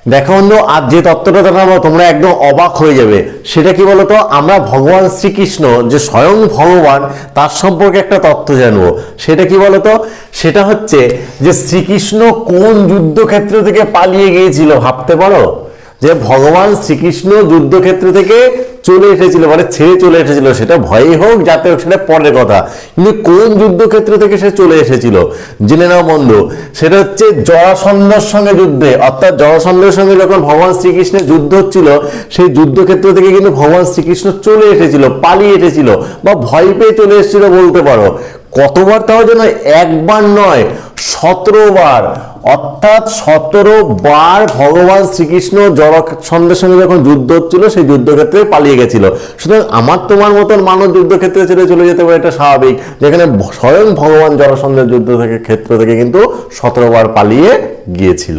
দেখো বন্ধু, আজ যে তত্ত্বটা দেখাবো তোমরা একদম অবাক হয়ে যাবে। সেটা কি বলতো, আমরা ভগবান শ্রীকৃষ্ণ যে স্বয়ং ভগবান তার সম্পর্কে একটা তত্ত্ব জানবো। সেটা কি বলতো, সেটা হচ্ছে যে শ্রীকৃষ্ণ কোন যুদ্ধক্ষেত্র থেকে পালিয়ে গিয়েছিল। ভাবতে পারো যে ভগবান শ্রীকৃষ্ণ যুদ্ধক্ষেত্র থেকে চলে এসেছিল, মানে ছেড়ে চলে এসেছিল, সেটা ভয়ই হোক যাতে হোক সেটা পরের কথা, কিন্তু কোন যুদ্ধক্ষেত্র থেকে সে চলে এসেছিল জেনে নাও বন্ধু। সেটা হচ্ছে জরাসন্ধের সঙ্গে যুদ্ধে, অর্থাৎ জরাসন্ধের সঙ্গে যখন ভগবান শ্রীকৃষ্ণের যুদ্ধ হচ্ছিল সেই যুদ্ধক্ষেত্র থেকে কিন্তু ভগবান শ্রীকৃষ্ণ চলে এসেছিল, পালিয়ে এসেছিল বা ভয় পেয়ে চলে এসেছিল বলতে পারো। কতবার তাও যেন, একবার নয় 17 বার, অর্থাৎ 17 বার ভগবান শ্রীকৃষ্ণ জরাসন্ধের সঙ্গে যখন যুদ্ধ হচ্ছিল সেই যুদ্ধক্ষেত্রে পালিয়ে গেছিল। সুতরাং আমার তোমার মতন মানুষ যুদ্ধক্ষেত্রে ছেড়ে চলে যেতে পারে, এটা স্বাভাবিক। যেখানে স্বয়ং ভগবান জরাসন্ধের যুদ্ধ থেকে ক্ষেত্র থেকে কিন্তু 17 বার পালিয়ে গিয়েছিল।